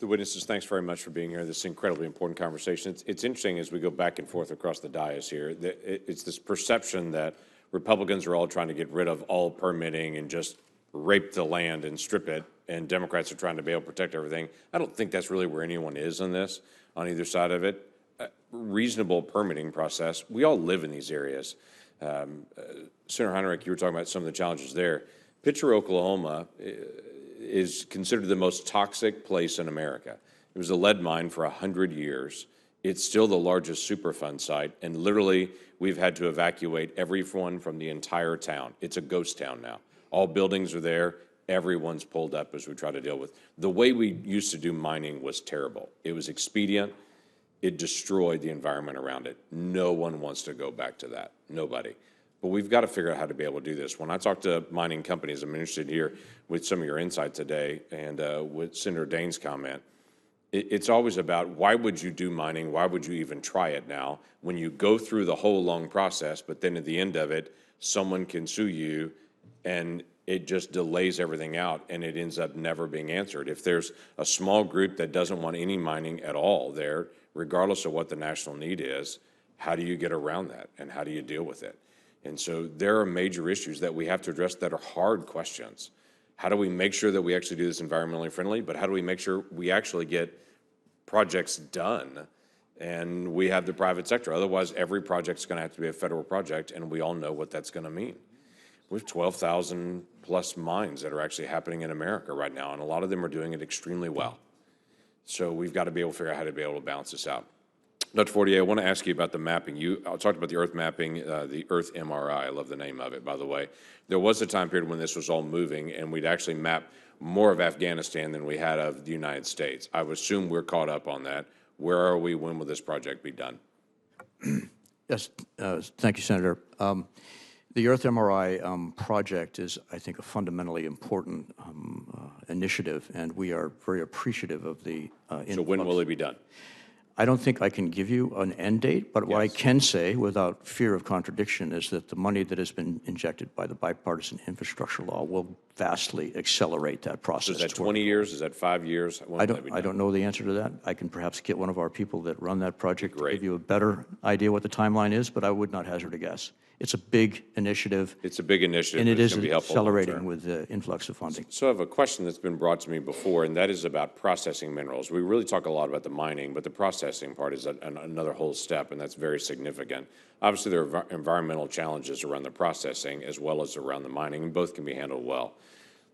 The witnesses, thanks very much for being here. This is an incredibly important conversation. It's interesting as we go back and forth across the dais here, that it's this perception that Republicans are all trying to get rid of all permitting and just rape the land and strip it, and Democrats are trying to be able to protect everything. I don't think that's really where anyone is on this, on either side of it. Reasonable permitting process. We all live in these areas. Senator Heinrich, you were talking about some of the challenges there. Pitcher, Oklahoma is considered the most toxic place in America. It was a lead mine for 100 years. It's still the largest Superfund site, and literally we've had to evacuate everyone from the entire town. It's a ghost town now. All buildings are there. Everyone's pulled up as we try to deal with. The way we used to do mining was terrible. It was expedient. It destroyed the environment around it. No one wants to go back to that. Nobody. But we've got to figure out how to be able to do this. When I talk to mining companies, I'm interested here with some of your insight today and with Senator Daines' comment. It's always about why would you do mining? Why would you even try it now when you go through the whole long process, but then at the end of it, someone can sue you and it just delays everything out and it ends up never being answered. If there's a small group that doesn't want any mining at all there, regardless of what the national need is, how do you get around that and how do you deal with it? And so there are major issues that we have to address that are hard questions. How do we make sure that we actually do this environmentally friendly, but how do we make sure we actually get projects done and we have the private sector? Otherwise, every project's going to have to be a federal project, and we all know what that's going to mean. We have 12,000 plus mines that are actually happening in America right now, and a lot of them are doing it extremely well. So we've got to be able to figure out how to be able to balance this out. Dr. Fortier, I want to ask you about the mapping. You talked about the Earth mapping, the Earth MRI. I love the name of it, by the way. There was a time period when this was all moving, and we'd actually map more of Afghanistan than we had of the United States. I would assume we're caught up on that. Where are we? When will this project be done? Yes, thank you, Senator. The Earth MRI project is, I think, a fundamentally important initiative, and we are very appreciative of the influx. So when will it be done? I don't think I can give you an end date, but what I can say without fear of contradiction is that the money that has been injected by the bipartisan infrastructure law will vastly accelerate that process. So is that 20 years? Is that 5 years? I don't know the answer to that. I can perhaps get one of our people that run that project to give you a better idea what the timeline is, but I would not hazard a guess. It's a big initiative. It's a big initiative, and it is accelerating with the influx of funding. So I have a question that's been brought to me before, and that is about processing minerals. We really talk a lot about the mining, but the processing part is another whole step, and that's very significant. Obviously, there are environmental challenges around the processing as well as around the mining, and both can be handled well.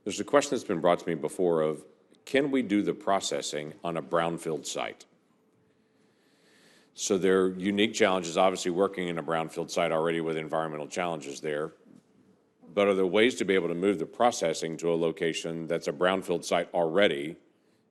There's a question that's been brought to me before of, can we do the processing on a brownfield site? So there are unique challenges, obviously working in a brownfield site already with environmental challenges there. But are there ways to be able to move the processing to a location that's a brownfield site already,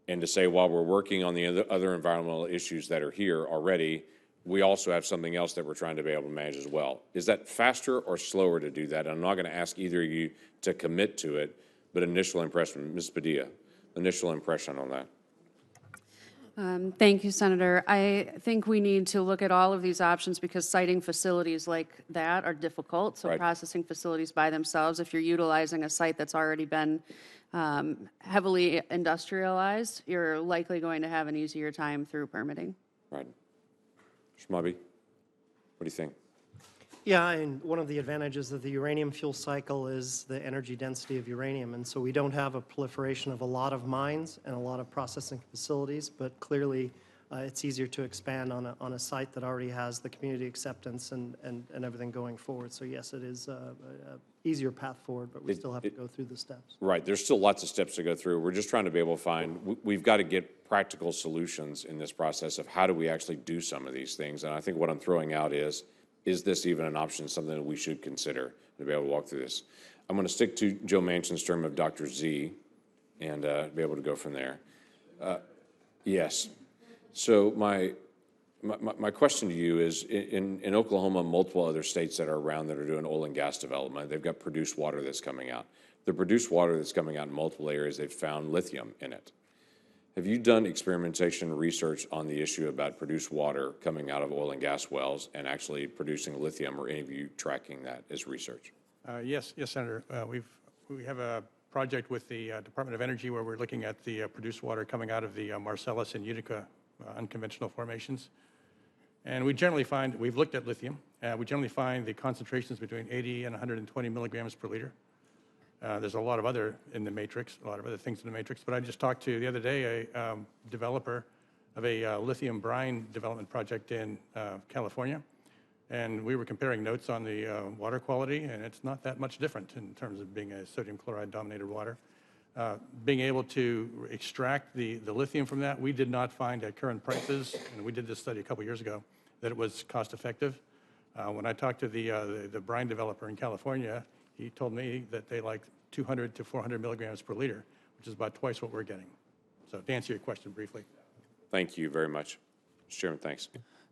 and to say, while we're working on the other environmental issues that are here already, we also have something else that we're trying to be able to manage as well? Is that faster or slower to do that? And I'm not going to ask either of you to commit to it, but initial impression, Ms. Padilla, initial impression on that. Thank you, Senator. I think we need to look at all of these options because siting facilities like that are difficult. So processing facilities by themselves, if you're utilizing a site that's already been heavily industrialized, you're likely going to have an easier time through permitting. Right. Shmabi, what do you think? Yeah, and one of the advantages of the uranium fuel cycle is the energy density of uranium. And so we don't have a proliferation of a lot of mines and a lot of processing facilities, but clearly it's easier to expand on a site that already has the community acceptance and everything going forward. So yes, it is a easier path forward, but we still have to go through the steps. Right, there's still lots of steps to go through. We're just trying to be able to find, we've got to get practical solutions in this process of how do we actually do some of these things. And I think what I'm throwing out is this even an option, something that we should consider to be able to walk through this? I'm going to stick to Joe Manchin's term of Dr. Z and be able to go from there. Yes. So my question to you is, in Oklahoma, multiple other states that are around that are doing oil and gas development, they've got produced water that's coming out. The produced water that's coming out in multiple areas, they've found lithium in it. Have you done experimentation research on the issue about produced water coming out of oil and gas wells and actually producing lithium, or any of you tracking that as research? Yes, Senator. We have a project with the Department of Energy where we're looking at the produced water coming out of the Marcellus and Utica unconventional formations. And we generally find, we've looked at lithium, we generally find the concentrations between 80 and 120 milligrams per liter. There's a lot of other in the matrix, a lot of other things in the matrix, but I just talked to the other day a developer of a lithium brine development project in California, and we were comparing notes on the water quality, and it's not that much different in terms of being a sodium chloride dominated water. Being able to extract the lithium from that, we did not find at current prices, and we did this study a couple years ago, that it was cost effective. When I talked to the brine developer in California, he told me that they like 200 to 400 milligrams per liter, which is about twice what we're getting. So to answer your question briefly. Thank you very much. Mr. Chairman, thanks.